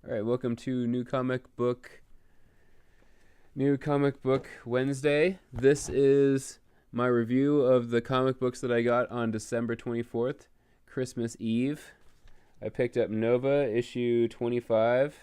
All right, welcome to New Comic Book Wednesday. This is my review of the comic books that I got on December 24th, Christmas Eve. I picked up Nova issue 25,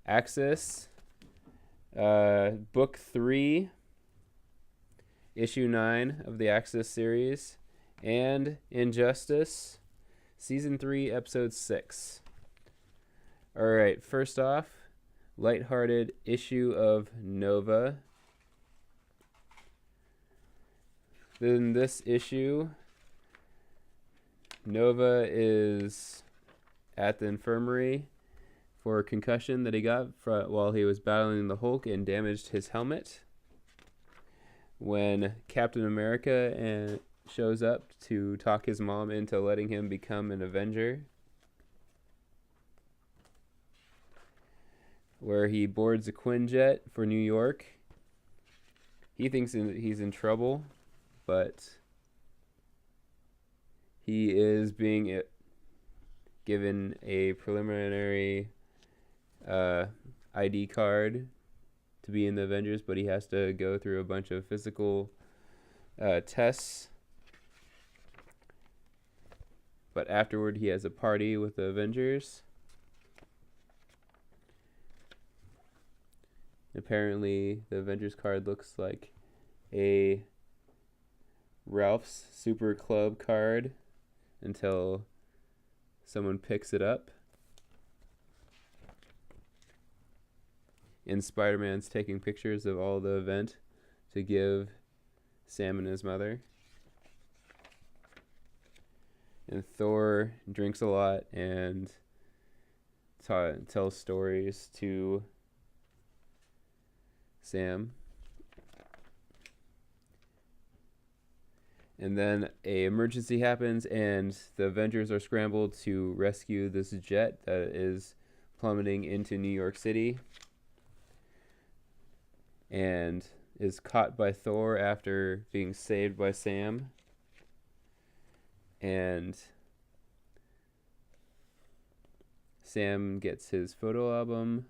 Axis, book 3, issue 9 of the Axis series, and Injustice, season 3, episode 6. All right, first off, lighthearted issue of Nova. Then this issue, Nova is at the infirmary for a concussion that he got while he was battling the Hulk and damaged his helmet. When Captain America shows up to talk his mom into letting him become an Avenger, where he boards a Quinjet for New York. He thinks he's in trouble, but he is being given a preliminary ID card to be in the Avengers, but he has to go through a bunch of physical tests. But afterward, he has a party with the Avengers. Apparently, the Avengers card looks like a Ralph's Super Club card until someone picks it up. And Spider-Man's taking pictures of all the event to give Sam and his mother. And Thor drinks a lot and tells stories to Sam. And then a emergency happens and the Avengers are scrambled to rescue this jet that is plummeting into New York City and is caught by Thor after being saved by Sam. And Sam gets his photo album,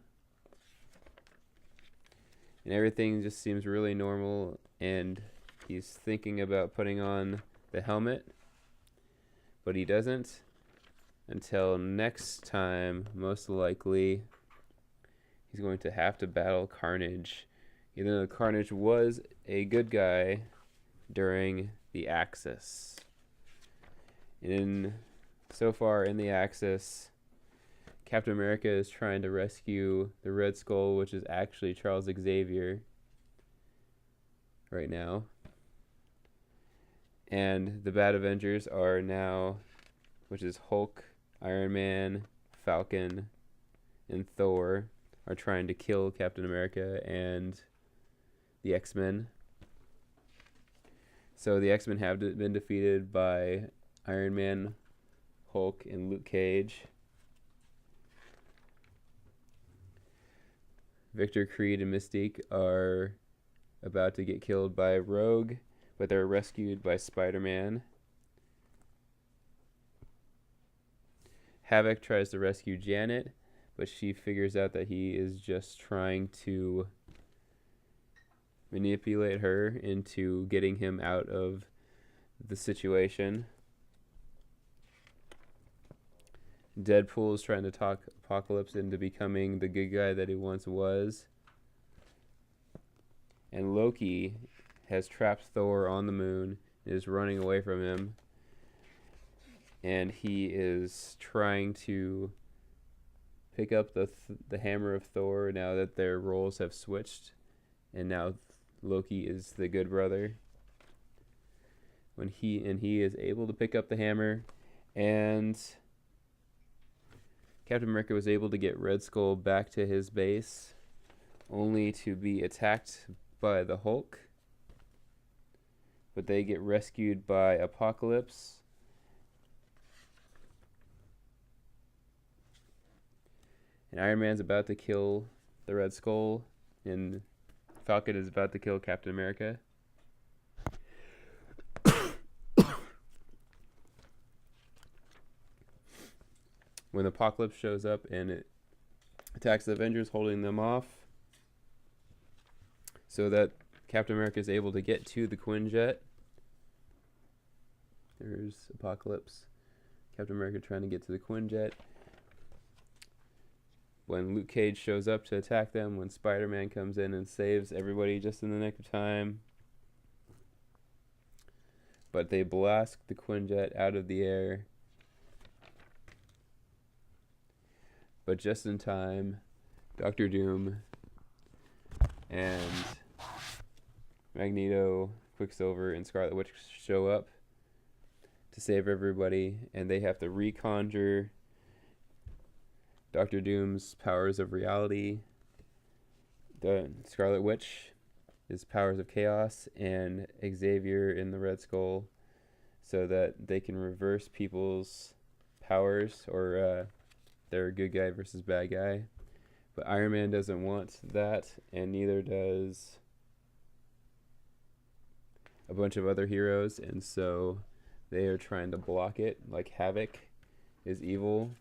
and everything just seems really normal, and he's thinking about putting on the helmet, but he doesn't until next time. Most likely he's going to have to battle Carnage, even though Carnage was a good guy during the Axis. So far in the Axis, Captain America is trying to rescue the Red Skull, which is actually Charles Xavier right now. And the Bad Avengers are now, which is Hulk, Iron Man, Falcon, and Thor, are trying to kill Captain America and the X-Men. So the X-Men have been defeated by Iron Man, Hulk, and Luke Cage. Victor, Creed, and Mystique are about to get killed by Rogue, but they're rescued by Spider-Man. Havoc tries to rescue Janet, but she figures out that he is just trying to manipulate her into getting him out of the situation. Deadpool is trying to talk Apocalypse into becoming the good guy that he once was. And Loki has trapped Thor on the moon and is running away from him. And he is trying to pick up the hammer of Thor now that their roles have switched. And now Loki is the good brother. He is able to pick up the hammer, and Captain America was able to get Red Skull back to his base, only to be attacked by the Hulk. But they get rescued by Apocalypse. And Iron Man's about to kill the Red Skull, and Falcon is about to kill Captain America. when the Apocalypse shows up and it attacks the Avengers, holding them off so that Captain America is able to get to the Quinjet. There's Apocalypse. Captain America trying to get to the Quinjet. When Luke Cage shows up to attack them, when Spider-Man comes in and saves everybody just in the nick of time. But they blast the Quinjet out of the air. But just in time, Doctor Doom and Magneto, Quicksilver, and Scarlet Witch show up to save everybody, and they have to reconjure Doctor Doom's powers of reality, the Scarlet Witch, his powers of chaos, and Xavier in the Red Skull, so that they can reverse people's powers, or they're good guy versus bad guy. But Iron Man doesn't want that, and neither does a bunch of other heroes, and so they are trying to block it. Like Havoc is evil,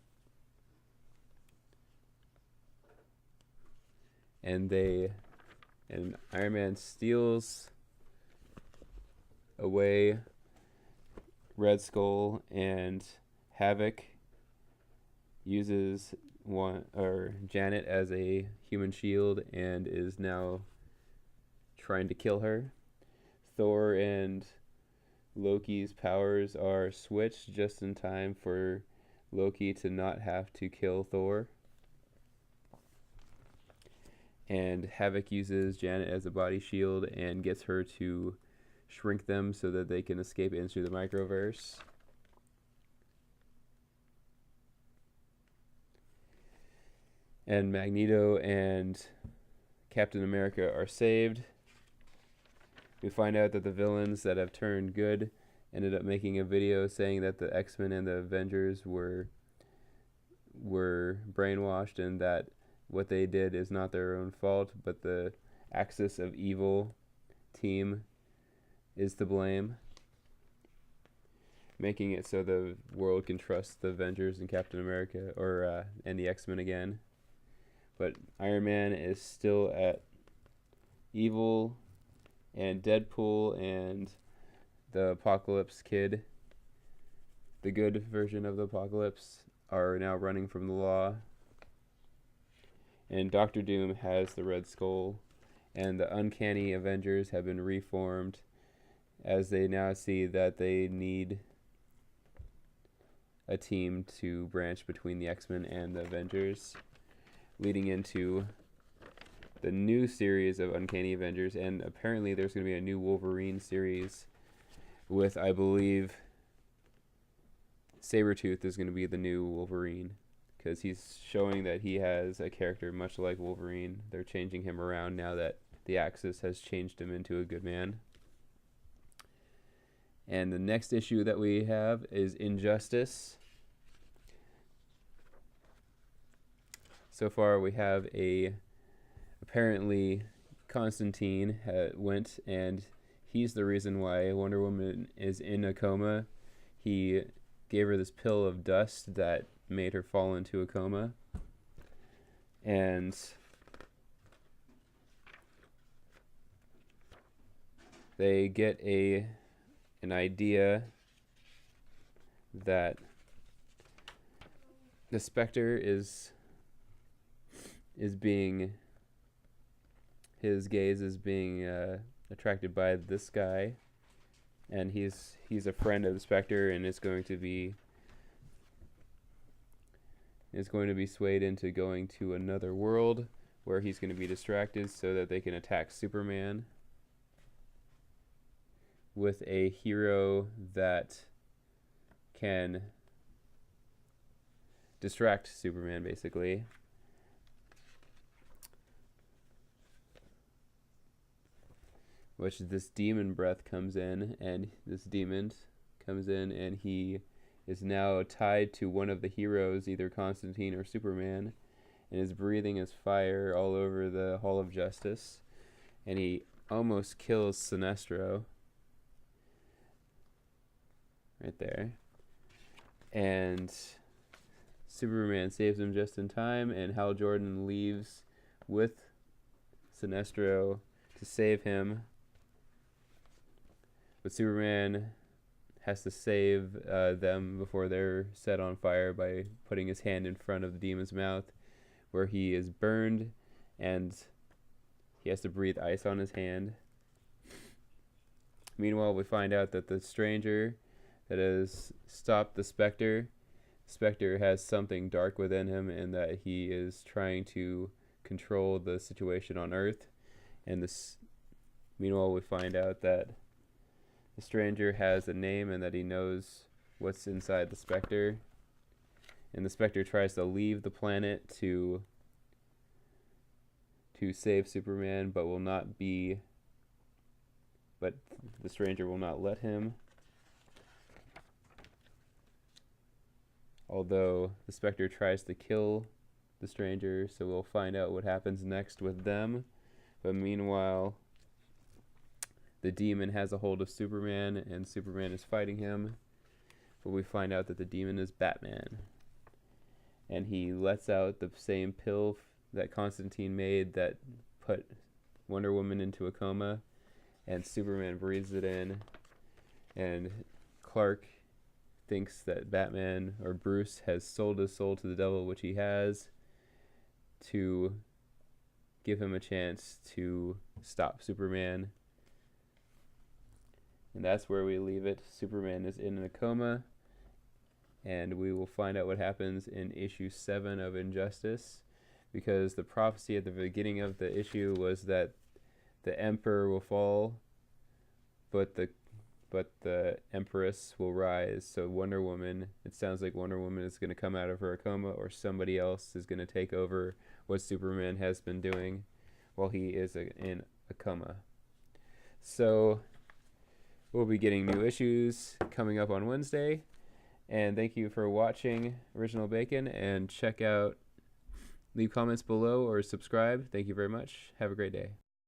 and Iron Man steals away Red Skull, and Havoc uses Janet as a human shield and is now trying to kill her. Thor and Loki's powers are switched just in time for Loki to not have to kill Thor. And Havoc uses Janet as a body shield and gets her to shrink them so that they can escape into the microverse. And Magneto and Captain America are saved. We find out that the villains that have turned good ended up making a video saying that the X-Men and the Avengers were brainwashed, and that what they did is not their own fault, but the Axis of Evil team is to blame, making it so the world can trust the Avengers and Captain America, and the X-Men again. But Iron Man is still at evil, and Deadpool and the Apocalypse Kid, the good version of the Apocalypse, are now running from the law. And Doctor Doom has the Red Skull, and the Uncanny Avengers have been reformed as they now see that they need a team to branch between the X-Men and the Avengers, leading into the new series of Uncanny Avengers. And apparently there's going to be a new Wolverine series with, I believe, Sabretooth is going to be the new Wolverine, because he's showing that he has a character much like Wolverine. They're changing him around now that the Axis has changed him into a good man. And the next issue that we have is Injustice. So far we have apparently Constantine went, and he's the reason why Wonder Woman is in a coma. He gave her this pill of dust that made her fall into a coma. And they get an idea that the Spectre his gaze is being attracted by this guy, and he's a friend of the Spectre, and is going to be swayed into going to another world where he's going to be distracted so that they can attack Superman with a hero that can distract Superman, basically. Which this demon breath comes in, and this demon comes in, and he is now tied to one of the heroes, either Constantine or Superman, and is breathing his fire all over the Hall of Justice, and he almost kills Sinestro right there. And Superman saves him just in time, and Hal Jordan leaves with Sinestro to save him. But Superman has to save them before they're set on fire by putting his hand in front of the demon's mouth, where he is burned, and he has to breathe ice on his hand. Meanwhile, we find out that the stranger that has stopped the Spectre has something dark within him, and that he is trying to control the situation on Earth. And meanwhile, we find out that the stranger has a name and that he knows what's inside the Spectre. And the Spectre tries to leave the planet to save Superman, but the stranger will not let him. Although the Spectre tries to kill the stranger, so we'll find out what happens next with them. But meanwhile, the demon has a hold of Superman, and Superman is fighting him. But we find out that the demon is Batman. And he lets out the same pill that Constantine made that put Wonder Woman into a coma. And Superman breathes it in. And Clark thinks that Batman, or Bruce, has sold his soul to the devil, which he has, to give him a chance to stop Superman. And that's where we leave it. Superman is in a coma, and we will find out what happens in issue 7 of Injustice, because the prophecy at the beginning of the issue was that the Emperor will fall, but the Empress will rise. So Wonder Woman, it sounds like Wonder Woman is going to come out of her coma, or somebody else is going to take over what Superman has been doing while he is in a coma. So we'll be getting new issues coming up on Wednesday. And thank you for watching Original Bacon, and leave comments below or subscribe. Thank you very much. Have a great day.